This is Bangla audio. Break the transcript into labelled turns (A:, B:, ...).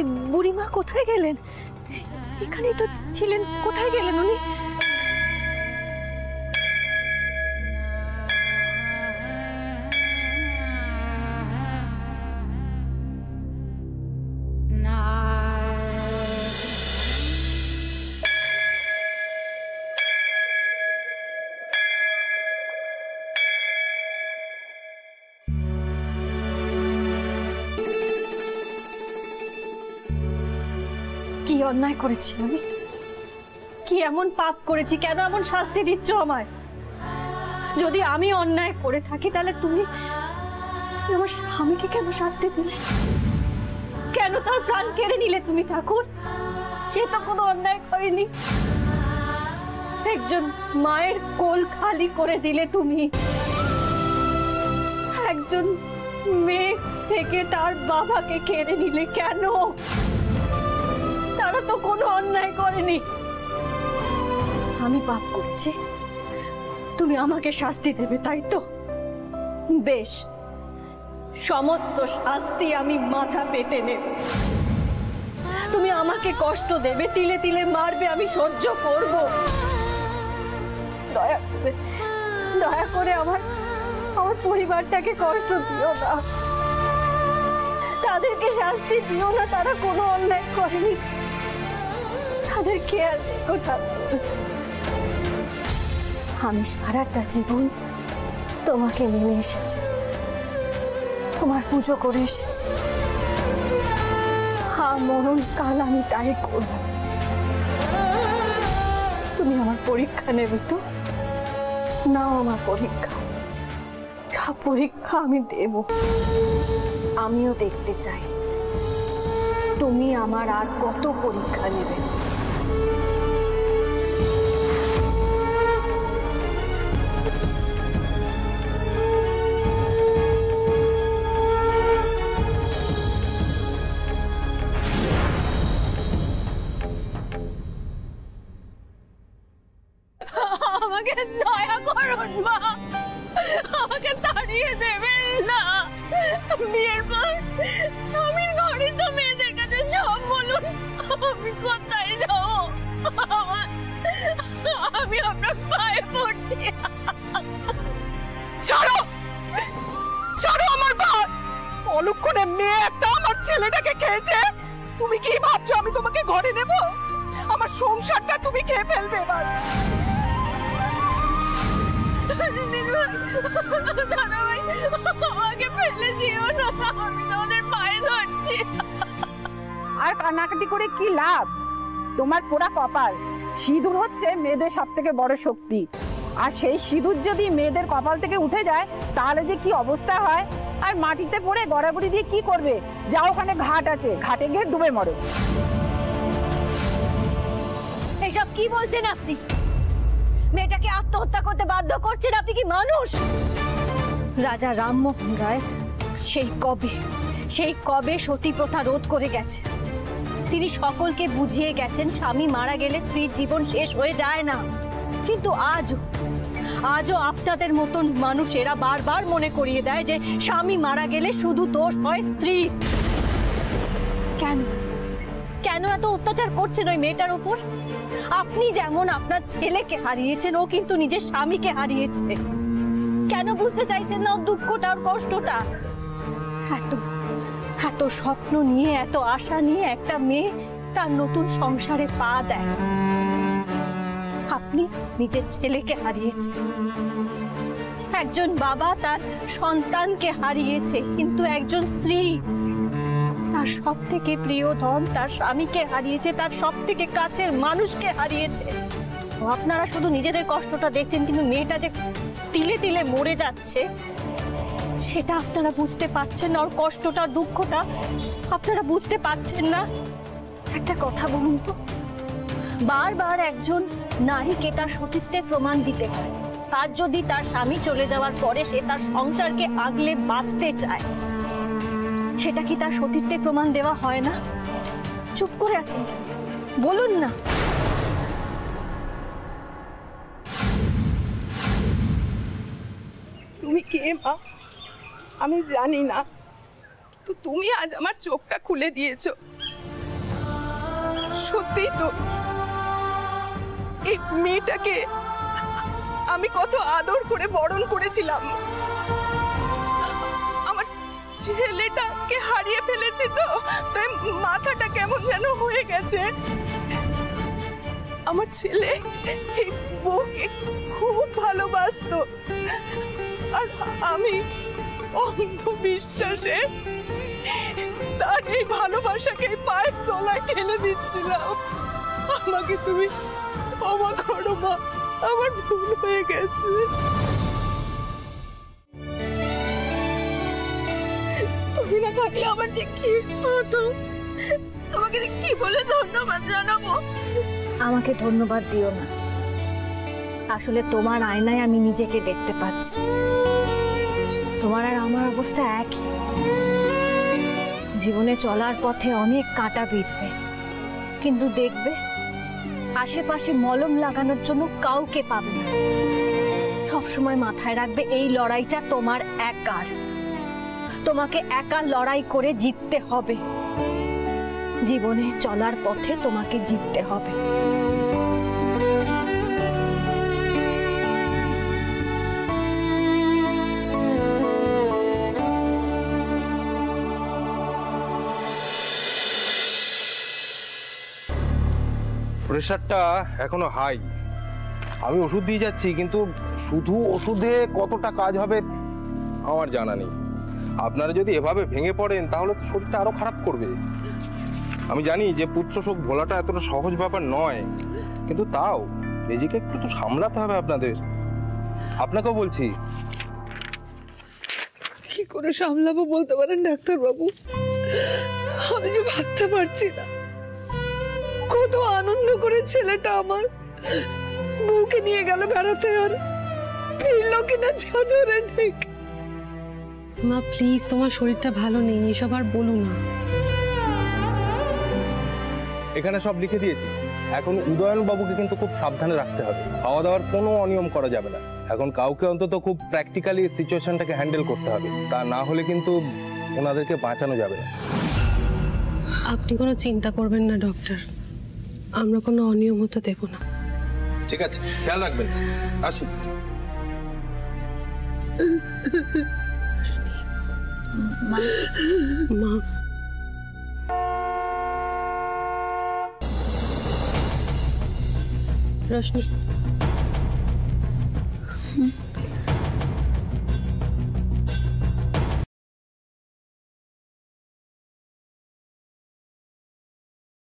A: ওই বুড়িমা কোথায় গেলেন? এখানেই তো ছিলেন, কোথায় গেলেন উনি? কি অন্যায় করেছি আমি? কি এমন পাপ করেছি? কেন এমন শাস্তি দিচ্ছ আমায়? যদি আমি অন্যায় করে থাকি তাহলে তুমি আমার স্বামীকে কেন শাস্তি দিলে? কেন তার প্রাণ কেড়ে নিলে তুমি ঠাকুর? সে তো কোনো অন্যায় করেনি। একজন মায়ের কোল খালি করে দিলে তুমি। একজন মেয়ে থেকে তার বাবাকে কেড়ে নিলে কেন? তারা তো কোনো অন্যায় করেনি। আমি পাপ করেছি, তুমি আমাকে শাস্তি দেবে, তাই তো? বেশ, সমস্ত শাস্তি আমি মাথা পেতে নেব। তুমি আমাকে কষ্ট দেবে, তিলে তিলে মারবে, আমি সহ্য করব। দয়া করে আমার পরিবারটাকে কষ্ট দিও না, তাদেরকে শাস্তি দিও না। তারা কোনো অন্যায় করেনি, তাদের খেয়াল রেখো ঠাকুর। আমি সারাটা জীবন তোমাকে নিয়ে এসেছি, তোমার পুজো করে এসেছি। মরণ কাল আমি তাই করব। তুমি আমার পরীক্ষা নেবে তো? নাও আমার পরীক্ষা, সব পরীক্ষা আমি দেব। আমিও দেখতে চাই তুমি আমার আর কত পরীক্ষা নেবে।
B: আমাকে দয়া করুন মা, আমাকে তাড়িয়ে দেবেন না। বিয়ের পর স্বামীর ঘরে তো মেয়েদের কাছে সব বলুন, আমি কোথায় যাবো? আমি আপনার পায়ে পড়ছি।
C: ছাড়ো, ছাড়ো আমার পা। অলক্ষণে মেয়ে একটা আমার ছেলেটাকে খেয়েছে। তুমি কি ভাবছো আমি তোমাকে ঘরে নেব? আমার সংসারটা তুমি খেয়ে ফেলবে এবার।
B: আমাকে ফেলে যেও না, আমি তোমাদের পায়ে ধরছি।
C: আর কান্নাকাটি করে কি লাভ? তোমার পোড়া কপাল। সিঁদুর হচ্ছে মেয়েদের সব থেকে বড় শক্তি, আর সেই সিঁদুর যদি মেয়েদের কপাল থেকে উঠে যায় তাহলে যে কি অবস্থা হয়। আর মাটিতে পড়ে গড়াগড়ি দিয়ে কি করবে? যা ওখানে ঘাট আছে, ঘাটে গিয়ে ডুবে মরো।
A: এসব কি বলছেন আপনি? মেয়েটাকে আত্মহত্যা করতে বাধ্য করছেন? আপনি কি মানুষ? রাজা রামমোহন রায় সেই কবে সতী প্রথা রোধ করে গেছে। তিনি সকলকে বুঝিয়ে গেছেন স্বামী মারা গেলে স্ত্রীর জীবন শেষ হয়ে যায় না। কিন্তু আজও আপনাদের মতন মানুষেরা বারবার মনে করিয়ে দেয় যে স্বামী মারা গেলে শুধু দোষ হয় স্ত্রীর। কেন এত অত্যাচার করছেন ওই মেয়েটার উপর? আপনি যেমন আপনার ছেলেকে হারিয়েছেন, ও কিন্তু নিজের স্বামীকে হারিয়েছে। কেন বুঝতে চাইছেন না ওর দুঃখটা, ওর কষ্টটা? এত স্বপ্ন নিয়ে, এত আশা নিয়ে একটা মেয়ে তার নতুন সংসারে পা দেয়। আপনি নিজের ছেলেকে হারিয়েছেন, একজন বাবা তার সন্তানকে হারিয়েছে, কিন্তু একজন স্ত্রী তার সব থেকে প্রিয় ধন, তার স্বামীকে হারিয়েছে, তার সব থেকে কাছের মানুষকে হারিয়েছে। আপনারা শুধু নিজেদের কষ্টটা দেখছেন, কিন্তু মেয়েটা যে তিলে তিলে মরে যাচ্ছে সেটা আপনারা বুঝতে পারছেন না। ওর কষ্টটা, দুঃখটা আপনারা বুঝতে পারছেন না। একটা কথা বলুন তো, বারবার একজন নারীকে তার সতীত্বের প্রমাণ দিতে হয়। আর যদি তার স্বামী চলে যাওয়ার পরে সে তার সংসারকে আগলে বাঁচতে চায়, সেটা কি তার সতীত্বের প্রমাণ দেওয়া হয় না? চুপ করে আছেন, বলুন না।
C: তুমি কে মা আমি জানি না, কিন্তু তুমি আজ আমার চোখটা খুলে দিয়েছো। সত্যি তো এই মেয়েটাকে আমি কত আদর করে বরণ করেছিলাম, আমার ছেলেটাকে হারিয়ে ফেলেছি তো তাই মাথাটা কেমন যেন হয়ে গেছে। আমার ছেলে এই বউকে খুব ভালোবাসতো, আর আমি অন্ধবিশ্বাসে তার এই ভালোবাসাকে পায়ের তলায় ঠেলে দিচ্ছিলাম। আমাকে তুমি ক্ষমা করো মা, আমার ভুল হয়ে গেছে।
B: তুমি না থাকলে আমার যে কি হতো, তোমাকে যে কি বলে ধন্যবাদ জানাবো।
A: আমাকে ধন্যবাদ দিও না, আসলে তোমার আয়নায় আমি নিজেকে দেখতে পাচ্ছি। তোমার আর আমার অবস্থা একই। জীবনে চলার পথে অনেক কাঁটা বিঁধবে, কিন্তু দেখবে আশেপাশে মলম লাগানোর জন্য কাউকে পাবে না। সবসময় মাথায় রাখবে এই লড়াইটা তোমার একার। তোমাকে একা লড়াই করে জিততে হবে। জীবনে চলার পথে তোমাকে জিততে হবে।
D: প্রেশারটা এখনো হাই। আমি ওষুধ দিয়ে যাচ্ছি, কিন্তু শুধু ওষুধে কতটা কাজ হবে আমার জানা নেই। আপনারা যদি এভাবে ভেঙে পড়েন তাহলে তো শরীরটা আরো খারাপ করবে। আমি জানি যে পুত্র শোক ভোলাটা এতটা সহজ ব্যাপার নয়, কিন্তু তাও নিজেকে একটু তো সামলাতে হবে আপনাদের। আপনাকেও বলছি।
E: কি করে সামলাবো বলতে পারেন ডাক্তার বাবু? আমি যে ভাবতে পারছি না কত আনন্দ করে ছেলেটা আমার বউকে নিয়ে গেল বেড়াতে, আর ফিরলো কিনা চাদরে ঠিক।
F: মা প্লিজ, তোমার শরীরটা ভালো নেই, এসব আর বলো না।
D: এখানে সব লিখে দিয়েছি। এখন উদয়ন বাবুকে কিন্তু খুব সাবধানে রাখতে হবে। খাওয়া দাওয়ার কোনো অনিয়ম করা যাবে না। এখন কাউকে অন্তত খুব প্র্যাকটিক্যালি সিচুয়েশনটাকে হ্যান্ডেল করতে হবে, তা না হলে কিন্তু ওনাদেরকে বাঁচানো যাবে না।
F: আপনি কোনো চিন্তা করবেন না ডক্টর, আমরা কোনো অনিয়ম হতে দেব না।
D: ঠিক আছে, খেয়াল রাখবেন। আসি।
F: মা রোশনি,